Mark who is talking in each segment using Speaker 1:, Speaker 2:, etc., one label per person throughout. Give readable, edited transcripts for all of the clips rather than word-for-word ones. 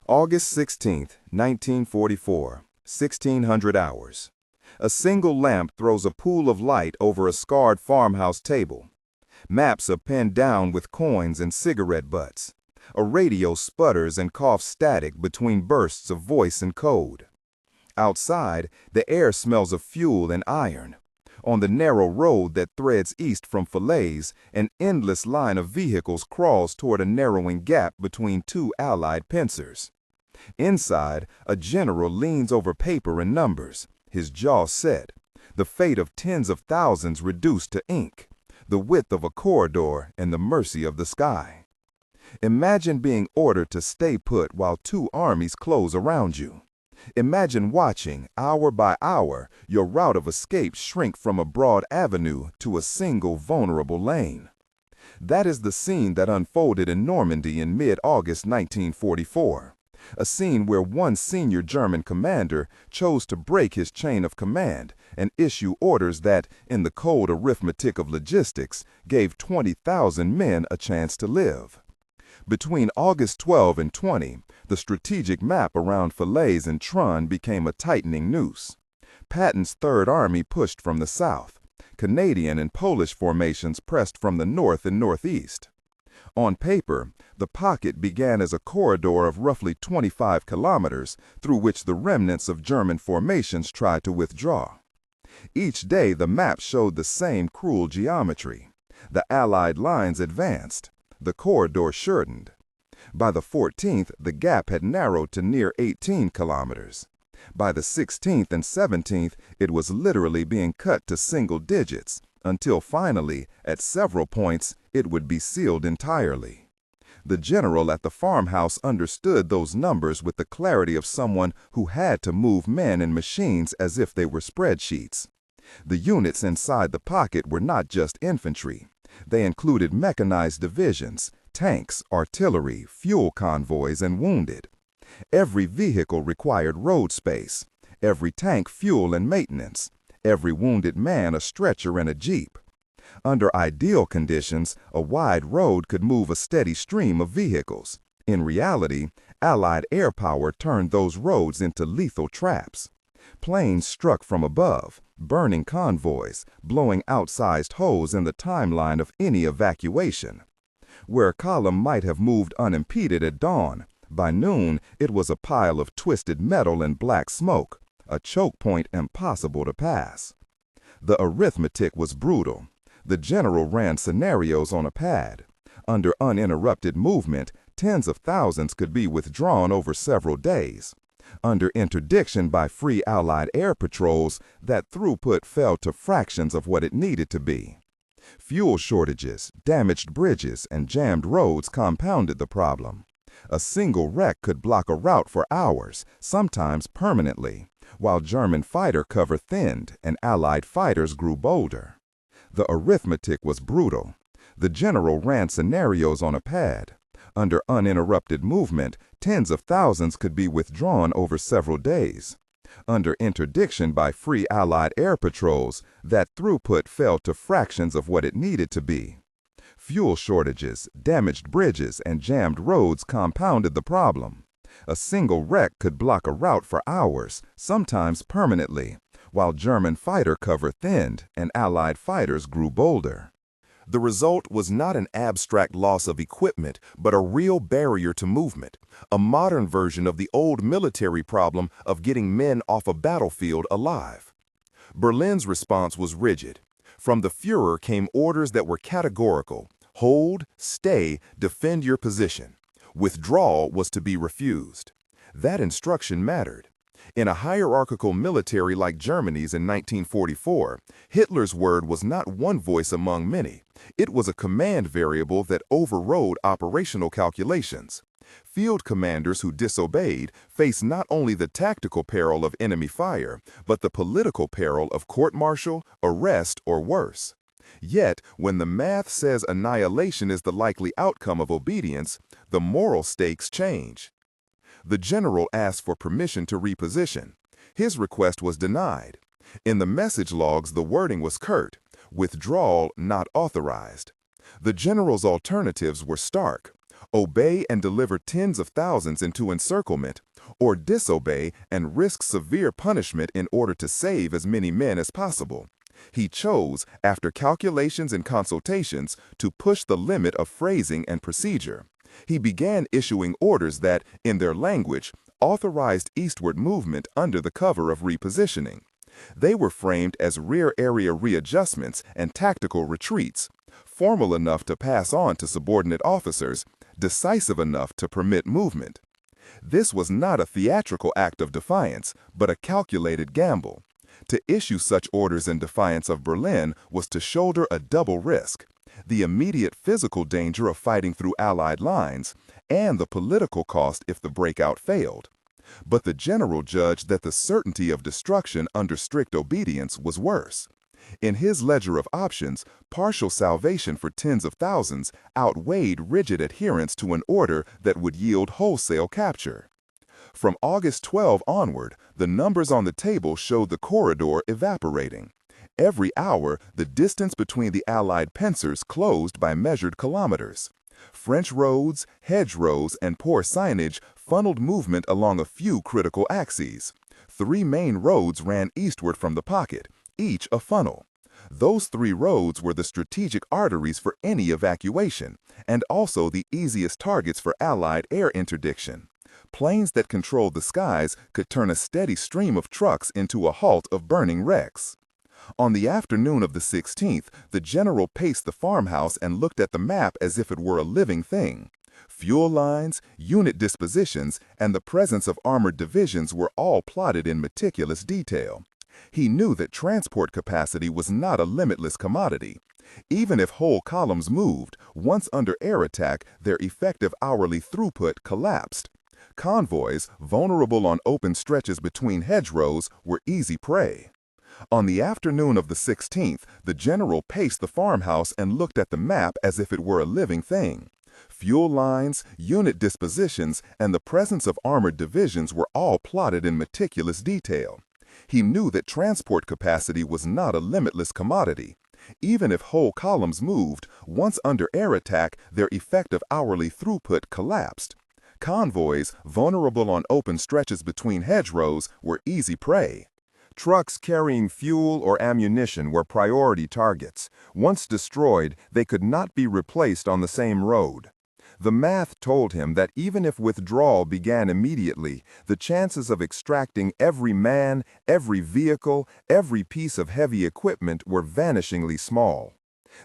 Speaker 1: August 16, 1944, 1600 hours. A single lamp throws a pool of light over a scarred farmhouse table. Maps are pinned down with coins and cigarette butts. A radio sputters and coughs static between bursts of voice and code. Outside, the air smells of fuel and iron. On the narrow road that threads east from Falaise, an endless line of vehicles crawls toward a narrowing gap between two Allied pincers. Inside, a general leans over paper and numbers, his jaw set, the fate of tens of thousands reduced to ink, the width of a corridor and the mercy of the sky. Imagine being ordered to stay put while two armies close around you. Imagine watching, hour by hour, your route of escape shrink from a broad avenue to a single vulnerable lane. That is the scene that unfolded in Normandy in mid-August 1944, a scene where one senior German commander chose to break his chain of command and issue orders that, in the cold arithmetic of logistics, gave 20,000 men a chance to live. Between August 12 and 20, the strategic map around Falaise and Trun became a tightening noose. Patton's Third Army pushed from the south. Canadian and Polish formations pressed from the north and northeast. On paper, the pocket began as a corridor of roughly 25 kilometers through which the remnants of German formations tried to withdraw. Each day, the map showed the same cruel geometry. The Allied lines advanced. The corridor shortened. By the 14th, the gap had narrowed to near 18 kilometers. By the 16th and 17th, it was literally being cut to single digits, until finally, at several points, it would be sealed entirely. The general at the farmhouse understood those numbers with the clarity of someone who had to move men and machines as if they were spreadsheets. The units inside the pocket were not just infantry. They included mechanized divisions, tanks, artillery, fuel convoys, and wounded. Every vehicle required road space, every tank fuel and maintenance, every wounded man a stretcher and a jeep. Under ideal conditions, a wide road could move a steady stream of vehicles. In reality, Allied air power turned those roads into lethal traps. Planes struck from above, burning convoys, blowing outsized holes in the timeline of any evacuation. Where a column might have moved unimpeded at dawn, by noon it was a pile of twisted metal and black smoke, a choke point impossible to pass. The arithmetic was brutal. The general ran scenarios on a pad. Under uninterrupted movement, tens of thousands could be withdrawn over several days. Under interdiction by free Allied air patrols, that throughput fell to fractions of what it needed to be. Fuel shortages, damaged bridges, and jammed roads compounded the problem. A single wreck could block a route for hours, sometimes permanently, while German fighter cover thinned and Allied fighters grew bolder. The arithmetic was brutal. The general ran scenarios on a pad. Under uninterrupted movement, tens of thousands could be withdrawn over several days. Under interdiction by free Allied air patrols, that throughput fell to fractions of what it needed to be. Fuel shortages, damaged bridges, and jammed roads compounded the problem. A single wreck could block a route for hours, sometimes permanently, while German fighter cover thinned and Allied fighters grew bolder. The result was not an abstract loss of equipment, but a real barrier to movement, a modern version of the old military problem of getting men off a battlefield alive. Berlin's response was rigid. From the Führer came orders that were categorical: hold, stay, defend your position. Withdrawal was to be refused. That instruction mattered. In a hierarchical military like Germany's in 1944, Hitler's word was not one voice among many. It was a command variable that overrode operational calculations. Field commanders who disobeyed faced not only the tactical peril of enemy fire, but the political peril of court-martial, arrest, or worse. Yet, when the math says annihilation is the likely outcome of obedience, the moral stakes change. The general asked for permission to reposition. His request was denied. In the message logs, the wording was curt: withdrawal not authorized. The general's alternatives were stark:
Speaker 2: Obey and deliver tens of thousands into encirclement, or disobey and risk severe punishment in order to save as many men as possible. He chose, after calculations and consultations, to push the limit of phrasing and procedure. He began issuing orders that, in their language, authorized eastward movement under the cover of repositioning. They were framed as rear area readjustments and tactical retreats, formal enough to pass on to subordinate officers, decisive enough to permit movement. This was not a theatrical act of defiance, but a calculated gamble. To issue such orders in defiance of Berlin was to shoulder a double risk: the immediate physical danger of fighting through Allied lines, and the political cost if the breakout failed. But the general judged that the certainty of destruction under strict obedience was worse. In his ledger of options, partial salvation for tens of thousands outweighed rigid adherence to an order that would yield wholesale capture. From August 12 onward, the numbers on the table showed the corridor evaporating. Every hour, the distance between the Allied pincers closed by measured kilometers. French roads, hedgerows, and poor signage funneled movement along a few critical axes. 3 main roads ran eastward from the pocket, each a funnel. Those 3 roads were the strategic arteries for any evacuation, and also the easiest targets for Allied air interdiction. Planes that controlled the skies could turn a steady stream of trucks into a halt of burning wrecks. On the afternoon of the 16th, the general paced the farmhouse and looked at the map as if it were a living thing. Fuel lines, unit dispositions, and the presence of armored divisions were all plotted in meticulous detail. He knew that transport capacity was not a limitless commodity. Even if whole columns moved, once under air attack, their effective hourly throughput collapsed. Convoys, vulnerable on open stretches between hedgerows, were easy prey. On the afternoon of the 16th, the general paced the farmhouse and looked at the map as if it were a living thing. Fuel lines, unit dispositions, and the presence of armored divisions were all plotted in meticulous detail. He knew that transport capacity was not a limitless commodity. Even if whole columns moved, once under air attack, their effective hourly throughput collapsed. Convoys, vulnerable on open stretches between hedgerows, were easy prey.
Speaker 1: Trucks carrying fuel or ammunition were priority targets. Once destroyed, they could not be replaced on the same road. The math told him that even if withdrawal began immediately, the chances of extracting every man, every vehicle, every piece of heavy equipment were vanishingly small.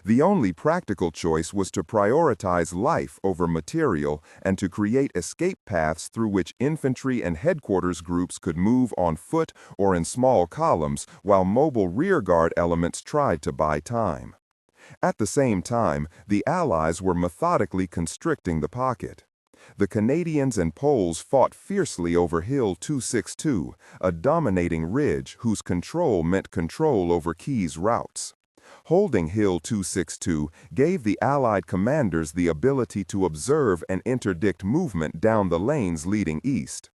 Speaker 1: The only practical choice was to prioritize life over material and to create escape paths through which infantry and headquarters groups could move on foot or in small columns while mobile rearguard elements tried to buy time. At the same time, the Allies were methodically constricting the pocket. The Canadians and Poles fought fiercely over Hill 262, a dominating ridge whose control meant control over Keyes' routes. Holding Hill 262 gave the Allied commanders the ability to observe and interdict movement down the lanes leading east.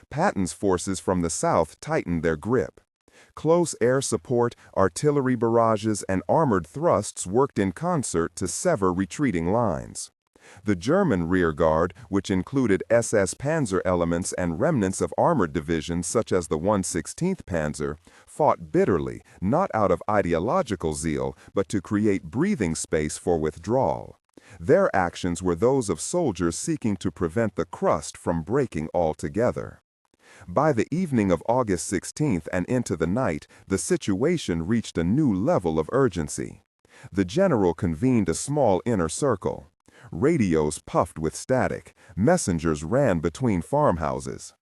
Speaker 1: Patton's forces from the south tightened their grip. Close air support, artillery barrages, and armored thrusts worked in concert to sever retreating lines. The German rearguard, which included SS Panzer elements and remnants of armored divisions such as the 116th Panzer, fought bitterly, not out of ideological zeal, but to create breathing space for withdrawal. Their actions were those of soldiers seeking to prevent the crust from breaking altogether. By the evening of August 16th and into the night, the situation reached a new level of urgency. The general convened a small inner circle. Radios puffed with static. Messengers ran between farmhouses.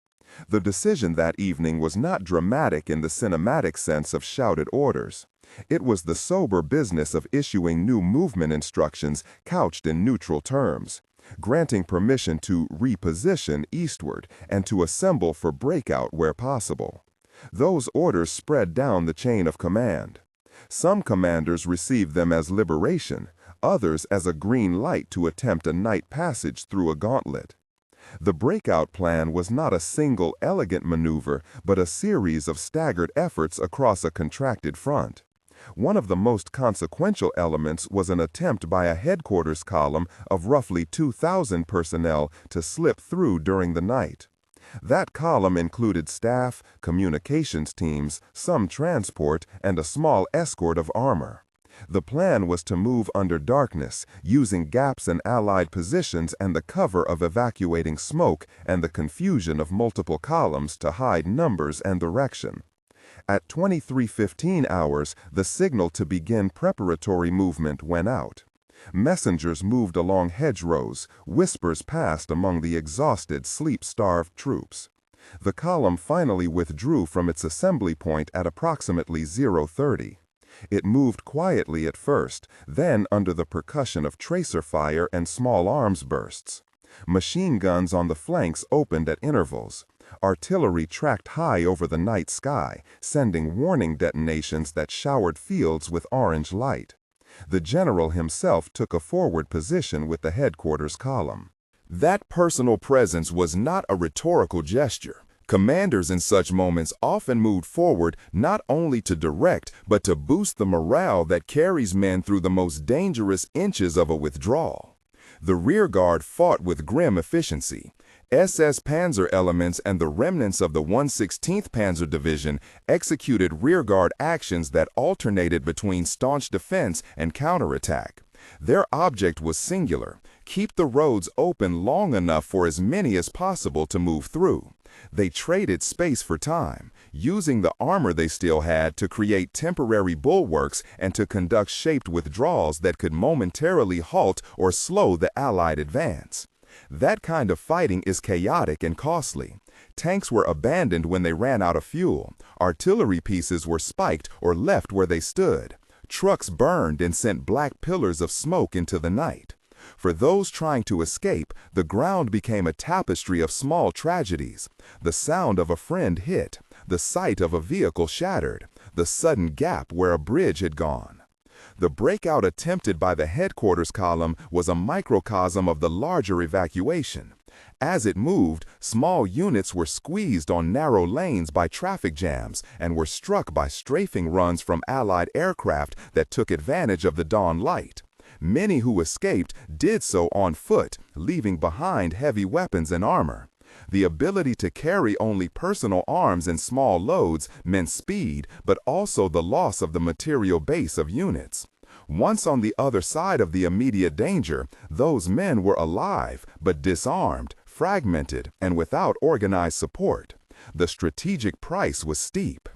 Speaker 1: The decision that evening was not dramatic in the cinematic sense of shouted orders. It was the sober business of issuing new movement instructions couched in neutral terms, granting permission to reposition eastward and to assemble for breakout where possible. Those orders spread down the chain of command. Some commanders received them as liberation, others as a green light to attempt a night passage through a gauntlet. The breakout plan was not a single elegant maneuver, but a series of staggered efforts across a contracted front.
Speaker 2: One of the most consequential elements was an attempt by a headquarters column of roughly 2,000 personnel to slip through during the night. That column included staff, communications teams, some transport, and a small escort of armor. The plan was to move under darkness, using gaps in Allied positions and the cover of evacuating smoke and the confusion of multiple columns to hide numbers and direction. At 23:15 hours, the signal to begin preparatory movement went out. Messengers moved along hedgerows, whispers passed among the exhausted, sleep-starved troops. The column finally withdrew from its assembly point at approximately 0:30. It moved quietly at first, then under the percussion of tracer fire and small arms bursts. Machine guns on the flanks opened at intervals. Artillery tracked high over the night sky, sending warning detonations that showered fields with orange light. The general himself took a forward position with the headquarters column.
Speaker 1: That personal presence was not a rhetorical gesture. Commanders in such moments often moved forward not only to direct, but to boost the morale that carries men through the most dangerous inches of a withdrawal. The rearguard fought with grim efficiency. SS Panzer elements and the remnants of the 116th Panzer Division executed rearguard actions that alternated between staunch defense and counterattack. Their object was singular: keep the roads open long enough for as many as possible to move through. They traded space for time, using the armor they still had to create temporary bulwarks and to conduct shaped withdrawals that could momentarily halt or slow the Allied advance. That kind of fighting is chaotic and costly. Tanks were abandoned when they ran out of fuel. Artillery pieces were spiked or left where they stood. Trucks burned and sent black pillars of smoke into the night. For those trying to escape, the ground became a tapestry of small tragedies. The sound of a friend hit, the sight of a vehicle shattered, the sudden gap where a bridge had gone. The breakout attempted by the headquarters column was a microcosm of the larger evacuation. As it moved, small units were squeezed on narrow lanes by traffic jams and were struck by strafing runs from Allied aircraft that took advantage of the dawn light. Many who escaped did so on foot, leaving behind heavy weapons and armor. The ability to carry only personal arms and small loads meant speed, but also the loss of the material base of units. Once on the other side of the immediate danger, those men were alive, but disarmed, fragmented, and without organized support. The strategic price was steep.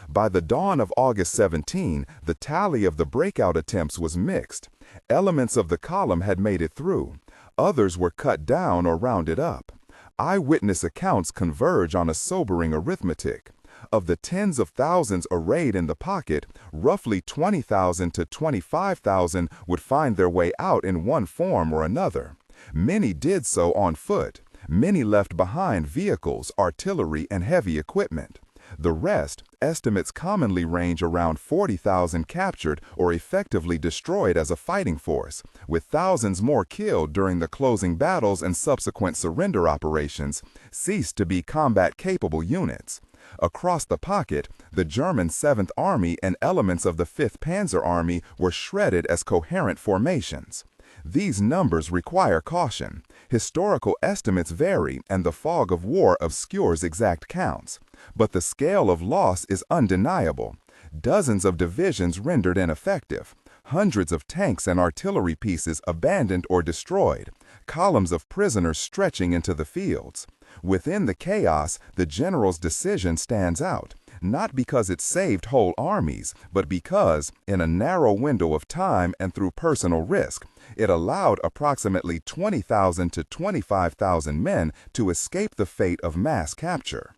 Speaker 1: By the dawn of August 17, the tally of the breakout attempts was mixed. Elements of the column had made it through. Others were cut down or rounded up. Eyewitness accounts converge on a sobering arithmetic. Of the tens of thousands arrayed in the pocket, roughly 20,000 to 25,000 would find their way out in one form or another. Many did so on foot. Many left behind vehicles, artillery, and heavy equipment. The rest, estimates commonly range around 40,000 captured or effectively destroyed as a fighting force, with thousands more killed during the closing battles and subsequent surrender operations, ceased to be combat-capable units. Across the pocket, the German 7th Army and elements of the 5th Panzer Army were shredded as coherent formations. These numbers require caution. Historical estimates vary, and the fog of war obscures exact counts. But the scale of loss is undeniable. Dozens of divisions rendered ineffective. Hundreds of tanks and artillery pieces abandoned or destroyed. Columns of prisoners stretching into the fields. Within the chaos, the general's decision stands out, not because it saved whole armies, but because, in a narrow window of time and through personal risk, it allowed approximately 20,000 to 25,000 men to escape the fate of mass capture.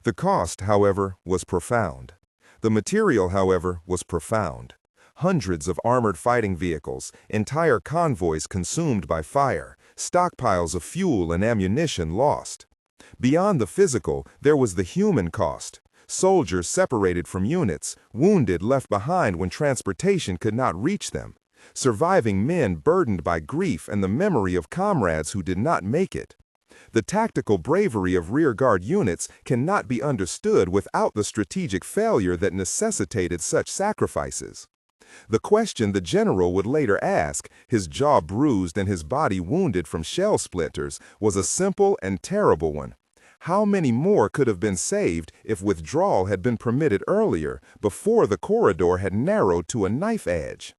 Speaker 2: The cost, however, was profound. The material, however, was profound. Hundreds of armored fighting vehicles, entire convoys consumed by fire, stockpiles of fuel and ammunition lost. Beyond the physical, there was the human cost. Soldiers separated from units, wounded left behind when transportation could not reach them. Surviving men burdened by grief and the memory of comrades who did not make it. The tactical bravery of rearguard units cannot be understood without the strategic failure that necessitated such sacrifices. The question the general would later ask, his jaw bruised and his body wounded from shell splinters, was a simple and terrible one. How many more could have been saved if withdrawal had been permitted earlier, before the corridor had narrowed to a knife edge?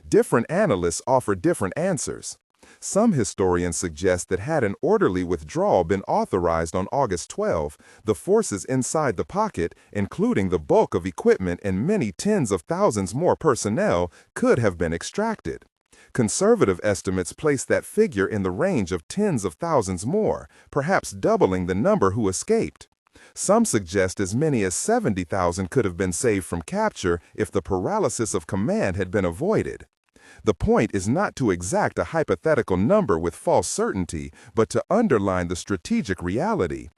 Speaker 2: Different analysts offer different answers. Some historians suggest that had an orderly withdrawal been authorized on August 12, the forces inside the pocket, including the bulk of equipment and many tens of thousands more personnel, could have been extracted. Conservative estimates place that figure in the range of tens of thousands more, perhaps doubling the number who escaped. Some suggest as many as 70,000 could have been saved from capture if the paralysis of command had been avoided. The point is not to exact a hypothetical number with false certainty, but to underline the strategic reality.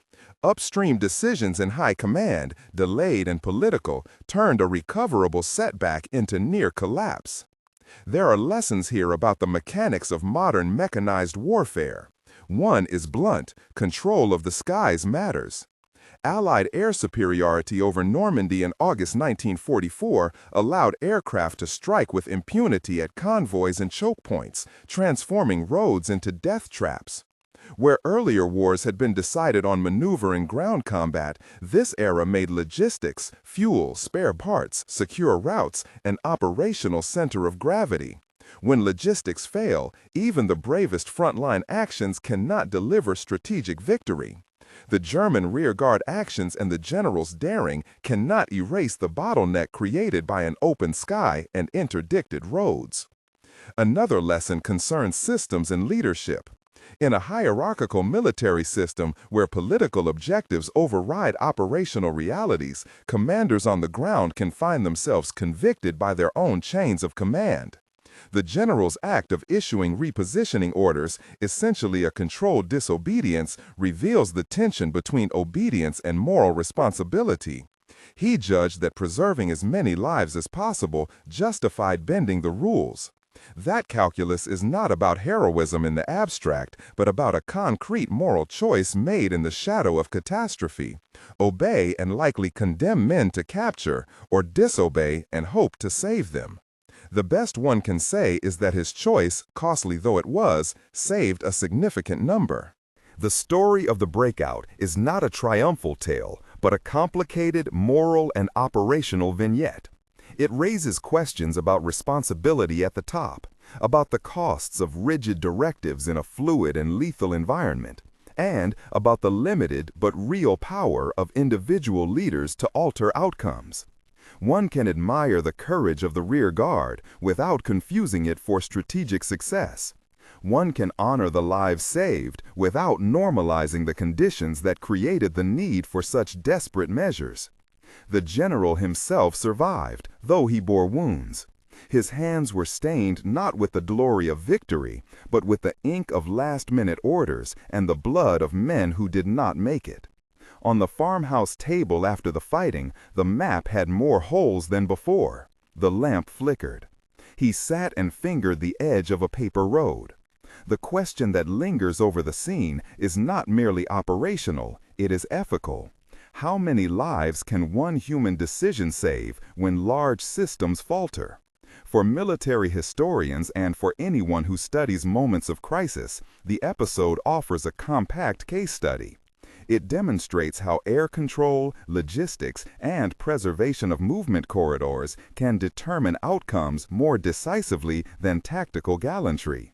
Speaker 2: Upstream decisions in high command, delayed and political, turned a recoverable setback into near collapse. There are lessons here about the mechanics of modern mechanized warfare. One is blunt: control of the skies matters. Allied air superiority over Normandy in August 1944 allowed aircraft to strike with impunity at convoys and choke points, transforming roads into death traps. Where earlier wars had been decided on maneuver and ground combat, this era made logistics, fuel, spare parts, secure routes, an operational center of gravity. When logistics fail, even the bravest frontline actions cannot deliver strategic victory. The German rearguard actions and the general's daring cannot erase the bottleneck created by an open sky and interdicted roads. Another lesson concerns systems and leadership. In a hierarchical military system where political objectives override operational realities, commanders on the ground can find themselves convicted by their own chains of command. The general's act of issuing repositioning orders, essentially a controlled disobedience, reveals the tension between obedience and moral responsibility. He judged that preserving as many lives as possible justified bending the rules. That calculus is not about heroism in the abstract, but about a concrete moral choice made in the shadow of catastrophe. Obey and likely condemn men to capture, or disobey and hope to save them. The best one can say is that his choice, costly though it was, saved a significant number. The story of the breakout is not a triumphal tale, but a complicated moral and operational vignette. It raises questions about responsibility at the top, about the costs of rigid directives in a fluid and lethal environment, and about the limited but real power of individual leaders to alter outcomes. One can admire the courage of the rear guard without confusing it for strategic success. One can honor the lives saved without normalizing the conditions that created the need for such desperate measures. The general himself survived, though he bore wounds. His hands were stained not with the glory of victory, but with the ink of last-minute orders and the blood of men who did not make it. On the farmhouse table after the fighting, the map had more holes than before. The lamp flickered. He sat and fingered the edge of a paper road. The question that lingers over the scene is not merely operational, it is ethical. How many lives can one human decision save when large systems falter? For military historians and for anyone who studies moments of crisis, the episode offers a compact case study. It demonstrates how air control, logistics, and preservation of movement corridors can determine outcomes more decisively than tactical gallantry.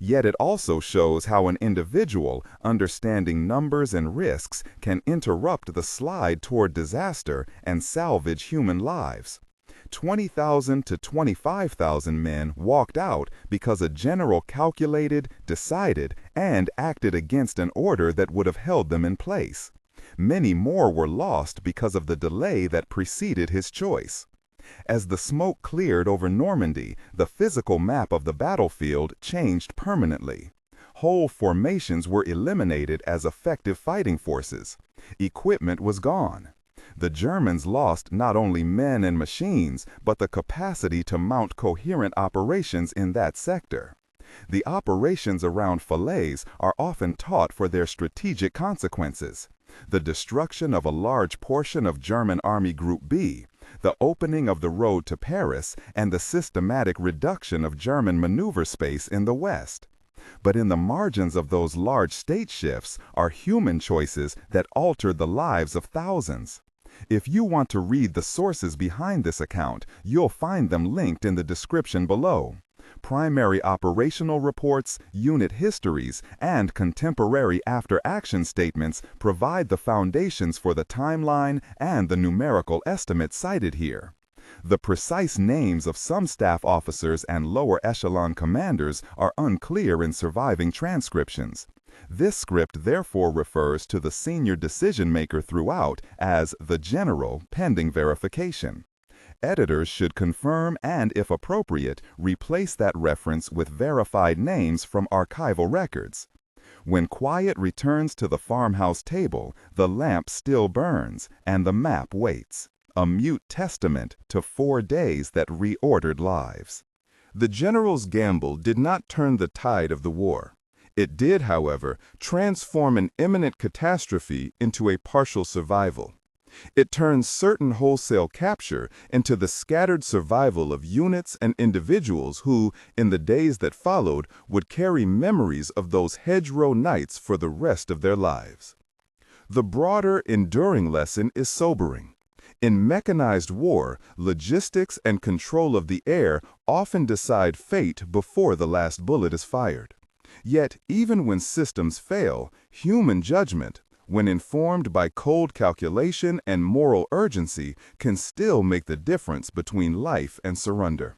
Speaker 2: Yet it also shows how an individual, understanding numbers and risks, can interrupt the slide toward disaster and salvage human lives. 20,000 to 25,000 men walked out because a general calculated, decided, and acted against an order that would have held them in place. Many more were lost because of the delay that preceded his choice. As the smoke cleared over Normandy, the physical map of the battlefield changed permanently. Whole formations were eliminated as effective fighting forces. Equipment was gone. The Germans lost not only men and machines, but the capacity to mount coherent operations in that sector. The operations around Falaise are often taught for their strategic consequences. The destruction of a large portion of German Army Group B, the opening of the road to Paris, and the systematic reduction of German maneuver space in the West. But in the margins of those large state shifts are human choices that altered the lives of thousands. If you want to read the sources behind this account, you'll find them linked in the description below. Primary operational reports, unit histories, and contemporary after-action statements provide the foundations for the timeline and the numerical estimates cited here. The precise names of some staff officers and lower echelon commanders are unclear in surviving transcriptions. This script therefore refers to the senior decision-maker throughout as the general pending verification. Editors should confirm and, if appropriate, replace that reference with verified names from archival records. When quiet returns to the farmhouse table, the lamp still burns and the map waits, a mute testament to 4 days that reordered lives.
Speaker 1: The general's gamble did not turn the tide of the war. It did, however, transform an imminent catastrophe into a partial survival. It turned certain wholesale capture into the scattered survival of units and individuals who, in the days that followed, would carry memories of those hedgerow nights for the rest of their lives. The broader, enduring lesson is sobering. In mechanized war, logistics and control of the air often decide fate before the last bullet is fired. Yet, even when systems fail, human judgment, when informed by cold calculation and moral urgency, can still make the difference between life and surrender.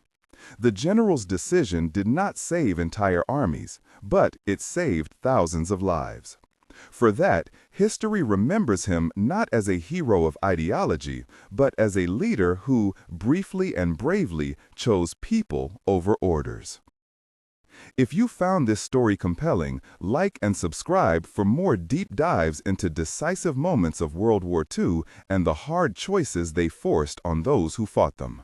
Speaker 1: The general's decision did not save entire armies, but it saved thousands of lives. For that, history remembers him not as a hero of ideology, but as a leader who, briefly and bravely, chose people over orders. If you found this story compelling, like and subscribe for more deep dives into decisive moments of World War II and the hard choices they forced on those who fought them.